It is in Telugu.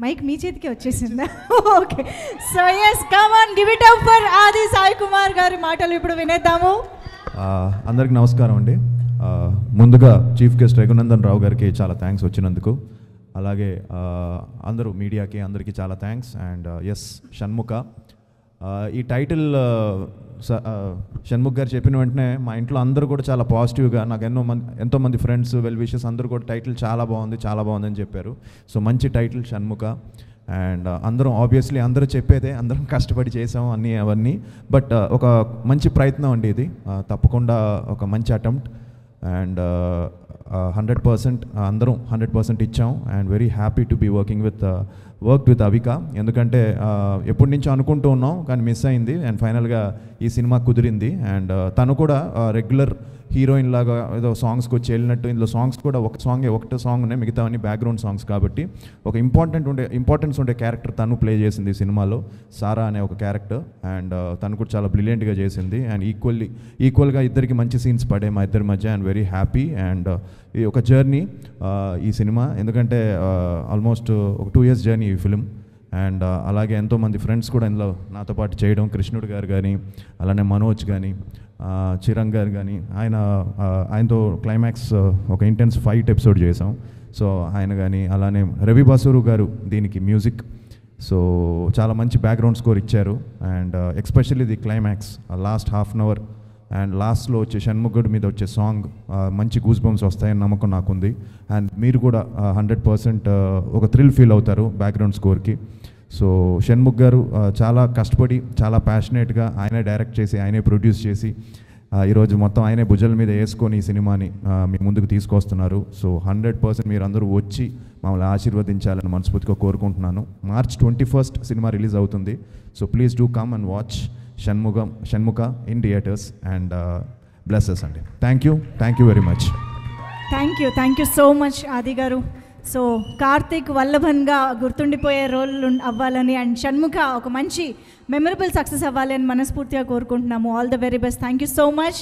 మైక్ మీ చేతికి వచ్చేసిందా? Okay, so yes, come on, give it up for Aadi Sai Kumar గారి మాటలు ఇప్పుడు వినేద్దాము. అందరికి నమస్కారం అండి. ముందుగా చీఫ్ గెస్ట్ రఘునందన్ రావు గారికి చాలా థ్యాంక్స్ వచ్చినందుకు. అలాగే అందరూ మీడియాకి అందరికీ చాలా థ్యాంక్స్. అండ్ ఎస్, షణ్ముఖ ఈ టైటిల్ షణ్ముఖ్ గారు చెప్పిన వెంటనే మా ఇంట్లో అందరూ కూడా చాలా పాజిటివ్గా, నాకు ఎంతోమంది ఫ్రెండ్స్ వెల్ విషెస్ అందరూ కూడా టైటిల్ చాలా బాగుంది అని చెప్పారు. సో మంచి టైటిల్ షణ్ముఖ. అండ్ అందరం ఆబ్వియస్లీ అందరూ చెప్పేదే, అందరం కష్టపడి చేసాం అవన్నీ. బట్ ఒక మంచి ప్రయత్నం అండి ఇది, తప్పకుండా ఒక మంచి అటెంప్ట్. అండ్ 100% అందరం 100% ఇచ్చాం. And very happy to be work with Avika. ఎందుకంటే ఎప్పటి నుంచో అనుకుంటూ ఉన్నాం కానీ మిస్ అయింది. అండ్ ఫైనల్గా ఈ సినిమా కుదిరింది. అండ్ తను కూడా రెగ్యులర్ హీరోయిన్ లాగా ఏదో సాంగ్స్కి వచ్చి వెళ్ళినట్టు, ఇందులో సాంగ్స్ కూడా ఒకటే సాంగ్ ఉన్నాయి, మిగతావన్నీ బ్యాక్గ్రౌండ్ సాంగ్స్ కాబట్టి ఒక ఇంపార్టెన్స్ ఉండే క్యారెక్టర్ తను ప్లే చేసింది ఈ సినిమాలో, సారా అనే ఒక క్యారెక్టర్. అండ్ తను కూడా చాలా బ్రిలియంట్గా చేసింది. అండ్ ఈక్వల్గా ఇద్దరికి మంచి సీన్స్ పడే మా ఇద్దరి మధ్య. And very happy. అండ్ ఈ ఒక జర్నీ ఈ సినిమా, ఎందుకంటే ఆల్మోస్ట్ ఒక 2 years జర్నీ ఈ ఫిలిం. అండ్ అలాగే ఎంతోమంది ఫ్రెండ్స్ కూడా ఇందులో నాతో పాటు చేయడం, కృష్ణుడు గారు కానీ, అలానే మనోజ్ కానీ, చిరంగ్ గారు కానీ, ఆయనతో క్లైమాక్స్ ఒక ఇంటెన్స్ ఫైట్ ఎపిసోడ్ చేసాం. సో ఆయన కానీ, అలానే రవి బాసూరు గారు దీనికి మ్యూజిక్. సో చాలా మంచి బ్యాక్గ్రౌండ్ స్కోర్ ఇచ్చారు. And especially the climax last ½ an hour and లాస్ట్లో వచ్చే షణ్ముఖుడి మీద వచ్చే సాంగ్ మంచి గూస్ బంప్స్ వస్తాయని నమ్మకం నాకుంది. అండ్ మీరు కూడా 100% ఒక థ్రిల్ ఫీల్ అవుతారు బ్యాక్గ్రౌండ్ స్కోర్కి. సో షణ్ముఖ్ గారు చాలా కష్టపడి, చాలా ప్యాషనేట్గా ఆయనే డైరెక్ట్ చేసి, ఆయనే ప్రొడ్యూస్ చేసి, ఈరోజు మొత్తం ఆయనే భుజాల మీద వేసుకొని ఈ సినిమాని మీ ముందుకు తీసుకొస్తున్నారు. సో 100% మీరు అందరూ వచ్చి మమ్మల్ని ఆశీర్వదించాలని మనస్ఫూర్తిగా కోరుకుంటున్నాను. March 21st సినిమా రిలీజ్ అవుతుంది. So please do come and watch Shanmukha in theatres. And blesses అండి. Thank you very much. Thank you so much Aadi garu. So Karthik వల్లభన్గా గుర్తుండిపోయే రోల్ అవ్వాలని, అండ్ షణ్ముఖ ఒక మంచి మెమరబుల్ సక్సెస్ అవ్వాలి అని మనస్ఫూర్తిగా కోరుకుంటున్నాము. All the very best. Thank you so much.